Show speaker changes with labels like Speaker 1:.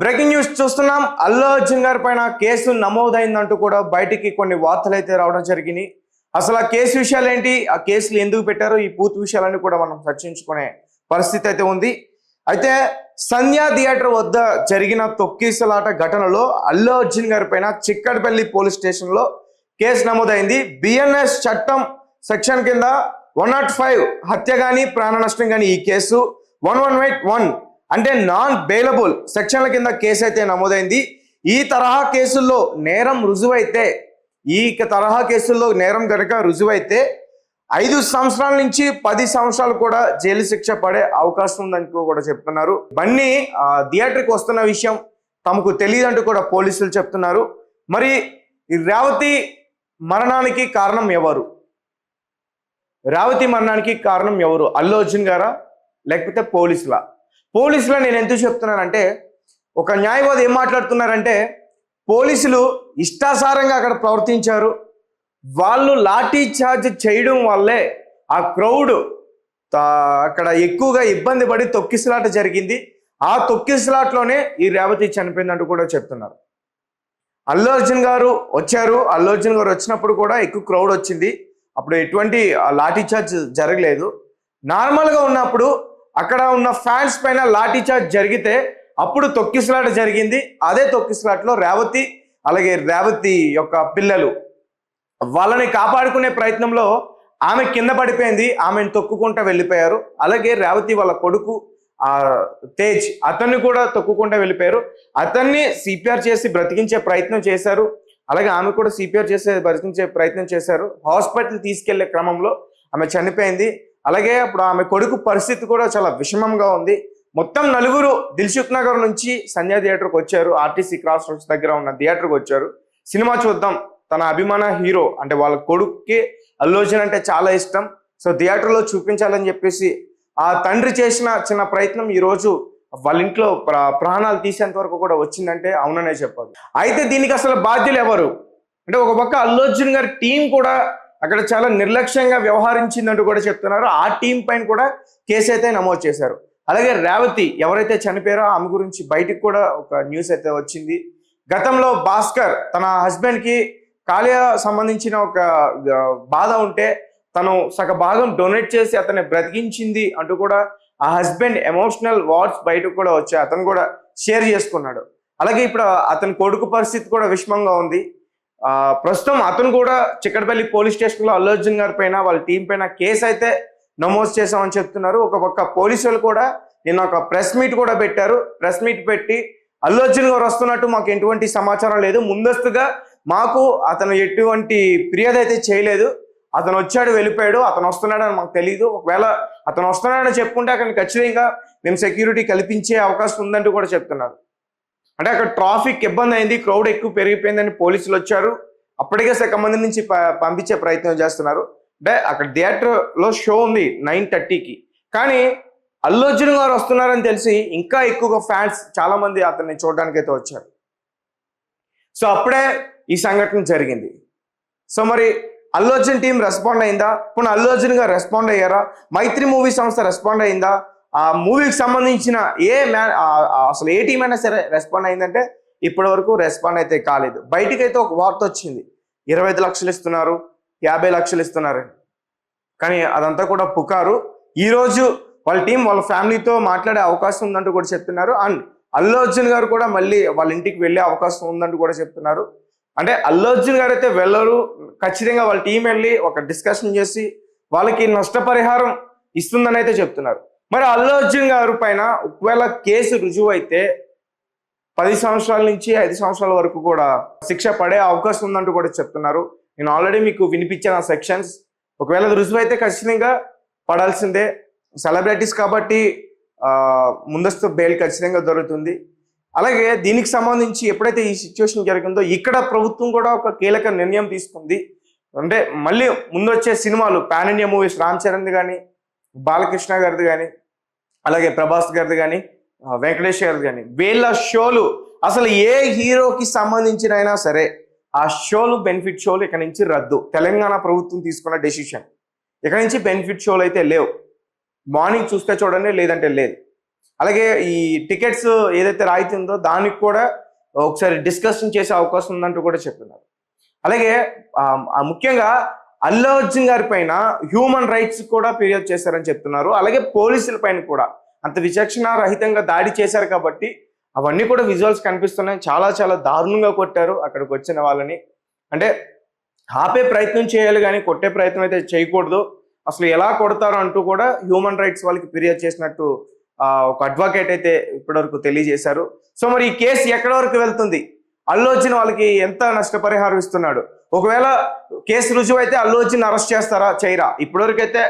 Speaker 1: Breaking news చూస్తున్నాం. అల్లు అర్జున్ గారి పైన కేసు నమోదైందంటూ కూడా బయటికి కొన్ని వార్తలు అయితే రావడం జరిగింది. అసలు ఆ కేసు విషయాలు ఏంటి, ఆ కేసులు ఎందుకు పెట్టారో, ఈ పూర్తి విషయాలన్నీ కూడా మనం చర్చించుకునే పరిస్థితి అయితే ఉంది. అయితే సంధ్యా థియేటర్ వద్ద జరిగిన తొక్కిసలాట ఘటనలో అల్లు అర్జున్ గారి పైన చిక్కడపల్లి పోలీస్ స్టేషన్ లో కేసు నమోదైంది. బిఎన్ఎస్ చట్టం సెక్షన్ కింద 105 హత్య గాని ప్రాణ నష్టం గాని ఈ కేసు, 118(1) అంటే నాన్ బెయిలబుల్ సెక్షన్ల కింద కేసు అయితే నమోదైంది. ఈ తరహా కేసుల్లో నేరం కనుక రుజువైతే 5 సంవత్సరాల నుంచి 10 సంవత్సరాలు కూడా జైలు శిక్ష పడే అవకాశం ఉందని కూడా చెప్తున్నారు. బన్నీ థియేటర్కి వస్తున్న విషయం తమకు తెలియదంటూ కూడా పోలీసులు చెప్తున్నారు. మరి ఈ రేవతి మరణానికి కారణం ఎవరు? అల్లు అర్జున్ గారా లేకపోతే పోలీసులా నేను ఎందుకు చెప్తున్నానంటే, ఒక న్యాయవాది ఏం మాట్లాడుతున్నారంటే, పోలీసులు ఇష్టాసారంగా అక్కడ ప్రవర్తించారు, వాళ్ళు లాఠీ చార్జ్ చేయడం వల్లే ఆ క్రౌడ్ అక్కడ ఎక్కువగా ఇబ్బంది పడి తొక్కిసలాట జరిగింది. ఆ తొక్కిసలాట్లోనే ఈ రేవతి చనిపోయిందంటూ కూడా చెప్తున్నారు. అల్లు అర్జున్ గారు వచ్చినప్పుడు కూడా ఎక్కువ క్రౌడ్ వచ్చింది, అప్పుడు ఎటువంటి లాఠీ చార్జ్ జరగలేదు. నార్మల్గా ఉన్నప్పుడు అక్కడ ఉన్న ఫ్యాన్స్ పైన లాఠీ చార్జ్ జరిగితే అప్పుడు తొక్కిసలాట జరిగింది. అదే తొక్కిసలాటలో రేవతి యొక్క పిల్లలు వాళ్ళని కాపాడుకునే ప్రయత్నంలో ఆమె కింద పడిపోయింది, ఆమెను తొక్కుకుంటూ వెళ్ళిపోయారు. అలాగే రేవతి వాళ్ళ కొడుకు తేజ్, అతన్ని కూడా తొక్కుకుంటూ వెళ్ళిపోయారు. అతన్ని సిపిఆర్ చేసి బ్రతికించే ప్రయత్నం చేశారు, అలాగే ఆమె కూడా సిపిఆర్ బ్రతికించే ప్రయత్నం చేశారు. హాస్పిటల్ తీసుకెళ్లే క్రమంలో ఆమె చనిపోయింది. అలాగే అప్పుడు ఆమె కొడుకు పరిస్థితి కూడా చాలా విషమంగా ఉంది. మొత్తం నలుగురు దిల్సుఖ్ నగర్ నుంచి సంధ్యా థియేటర్కి వచ్చారు. ఆర్టీసీ క్రాస్ రోడ్స్ దగ్గర ఉన్న థియేటర్కి వచ్చారు. సినిమా చూద్దాం, తన అభిమాన హీరో అంటే వాళ్ళ కొడుకుకి అల్లు అర్జున్ అంటే చాలా ఇష్టం, సో థియేటర్లో చూపించాలని చెప్పేసి ఆ తండ్రి చేసిన చిన్న ప్రయత్నం ఈరోజు వాళ్ళ ఇంట్లో ప్రాణాలు తీసేంత వరకు కూడా వచ్చిందంటే అవుననే చెప్పాలి. అయితే దీనికి అసలు బాధ్యులు ఎవరు అంటే, ఒక పక్క అల్లు అర్జున్ గారి టీం కూడా అక్కడ చాలా నిర్లక్ష్యంగా వ్యవహరించిందంటూ కూడా చెప్తున్నారు. ఆ టీం పైన కూడా కేసు అయితే నమోదు చేశారు. అలాగే రేవతి ఎవరైతే చనిపోయారో ఆమె గురించి బయటికి కూడా ఒక న్యూస్ అయితే వచ్చింది. గతంలో భాస్కర్ తన హస్బెండ్కి కాలేయ సంబంధించిన ఒక బాధ ఉంటే తను సగ భాగం డొనేట్ చేసి అతన్ని బ్రతికించింది అంటూ కూడా ఆ హస్బెండ్ ఎమోషనల్ వర్డ్స్ బయటకు కూడా వచ్చాయి, అతను కూడా షేర్ చేసుకున్నాడు. అలాగే ఇప్పుడు అతని కొడుకు పరిస్థితి కూడా విషమంగా ఉంది. ప్రస్తుతం అతను కూడా చిక్కడపల్లి పోలీస్ స్టేషన్లో అల్లు అర్జున్ గారి పైన వాళ్ళ టీం పైన కేసు అయితే నమోదు చేశామని చెప్తున్నారు. ఒక పక్క పోలీసులు కూడా నిన్న ఒక ప్రెస్ మీట్ కూడా పెట్టారు. ప్రెస్ మీట్ పెట్టి అల్లు అర్జున్ గారు వస్తున్నట్టు మాకు ఎటువంటి సమాచారం లేదు, ముందస్తుగా మాకు అతను ఎటువంటి ఫిర్యాదు అయితే చేయలేదు, అతను వచ్చాడు వెళ్ళిపోయాడు, అతను వస్తున్నాడని మాకు తెలియదు, ఒకవేళ అతను వస్తున్నాడని చెప్పుకుంటే అక్కడ ఖచ్చితంగా మేము సెక్యూరిటీ కల్పించే అవకాశం ఉందంటూ కూడా చెప్తున్నారు. అంటే అక్కడ ట్రాఫిక్ ఇబ్బంది అయింది, క్రౌడ్ ఎక్కువ పెరిగిపోయిందని పోలీసులు వచ్చారు, అప్పటికే సగం మంది నుంచి పంపించే ప్రయత్నం చేస్తున్నారు. అంటే అక్కడ థియేటర్లో షో ఉంది 9:30కి, కానీ అల్లు అర్జున్ గారు వస్తున్నారని తెలిసి ఇంకా ఎక్కువగా ఫ్యాన్స్ చాలా మంది అతన్ని చూడడానికి అయితే వచ్చారు. సో అప్పుడే ఈ సంఘటన జరిగింది. సో మరి అల్లు అర్జున్ టీం రెస్పాండ్ అయిందా? ఇప్పుడు అల్లు అర్జున్ గారు రెస్పాండ్ అయ్యారా? మైత్రి మూవీ సంస్థ రెస్పాండ్ అయిందా? ఆ మూవీకి సంబంధించిన అసలు ఏ టీం అయినా సరే రెస్పాండ్ అయిందంటే ఇప్పటి వరకు రెస్పాండ్ అయితే కాలేదు. బయటికైతే ఒక వార్త వచ్చింది, 25 లక్షలు ఇస్తున్నారు, 50 లక్షలు ఇస్తున్నారు, కానీ అదంతా కూడా పుకారు. ఈరోజు వాళ్ళ టీం వాళ్ళ ఫ్యామిలీతో మాట్లాడే అవకాశం ఉందంటూ కూడా చెప్తున్నారు. అండ్ అల్లు అర్జున్ గారు కూడా మళ్ళీ వాళ్ళ ఇంటికి వెళ్ళే అవకాశం ఉందంటూ కూడా చెప్తున్నారు. అంటే అల్లు అర్జున్ గారు అయితే వెళ్ళరు, ఖచ్చితంగా వాళ్ళ టీం వెళ్ళి ఒక డిస్కషన్ చేసి వాళ్ళకి నష్టపరిహారం ఇస్తుందని అయితే చెప్తున్నారు. మరి అల్లు అర్జున్ గారు పైన ఒకవేళ కేసు రుజువు అయితే 10 సంవత్సరాల నుంచి 5 సంవత్సరాల వరకు కూడా శిక్ష పడే అవకాశం ఉందంటూ కూడా చెప్తున్నారు. నేను ఆల్రెడీ మీకు వినిపించాను ఆ సెక్షన్స్. ఒకవేళ రుజువు అయితే ఖచ్చితంగా పడాల్సిందే, సెలబ్రిటీస్ కాబట్టి ముందస్తు బెయిల్ ఖచ్చితంగా దొరుకుతుంది. అలాగే దీనికి సంబంధించి ఎప్పుడైతే ఈ సిచ్యువేషన్ జరిగిందో ఇక్కడ ప్రభుత్వం కూడా ఒక కీలక నిర్ణయం తీసుకుంది. అంటే మళ్ళీ ముందు వచ్చే సినిమాలు pan India movies, Ram Charan కానీ, బాలకృష్ణ గారిది కానీ, అలాగే ప్రభాస్ గారిది కానీ, వెంకటేష్ గారిది కానీ, వీళ్ళ షోలు అసలు ఏ హీరోకి సంబంధించిన అయినా సరే ఆ షోలు, బెనిఫిట్ షోలు ఇక్కడ నుంచి రద్దు. తెలంగాణ ప్రభుత్వం తీసుకున్న డెసిషన్. ఇక్కడ నుంచి బెనిఫిట్ షోలు అయితే లేవు. మార్నింగ్ చూస్తే చూడండి, లేదంటే లేదు. అలాగే ఈ టికెట్స్ ఏదైతే రాయితీ ఉందో దానికి కూడా ఒకసారి డిస్కషన్ చేసే అవకాశం ఉందంటూ కూడా చెప్తున్నారు. అలాగే ముఖ్యంగా అల్లు అర్జున్ గారి పైన హ్యూమన్ రైట్స్ కూడా ఫిర్యాదు చేశారని చెప్తున్నారు. అలాగే పోలీసుల పైన కూడా అంత విచక్షణ రహితంగా దాడి చేశారు కాబట్టి అవన్నీ కూడా విజువల్స్ కనిపిస్తున్నాయి. చాలా చాలా దారుణంగా కొట్టారు అక్కడికి వచ్చిన వాళ్ళని. అంటే ఆపే ప్రయత్నం చేయాలి కానీ కొట్టే ప్రయత్నం అయితే చేయకూడదు. అసలు ఎలా కొడతారో అంటూ కూడా హ్యూమన్ రైట్స్ వాళ్ళకి ఫిర్యాదు చేసినట్టు ఒక అడ్వకేట్ అయితే ఇప్పటివరకు తెలియజేశారు. సో మరి ఈ కేసు ఎక్కడి వరకు వెళ్తుంది? అల్లు అర్జున్ వాళ్ళకి ఎంత నష్టపరిహారం ఇస్తున్నాడు? ఒకవేళ కేసు రుజువు అయితే అల్లు అర్జున్ అరెస్ట్ చేస్తారా చేయరా? ఇప్పటివరకు అయితే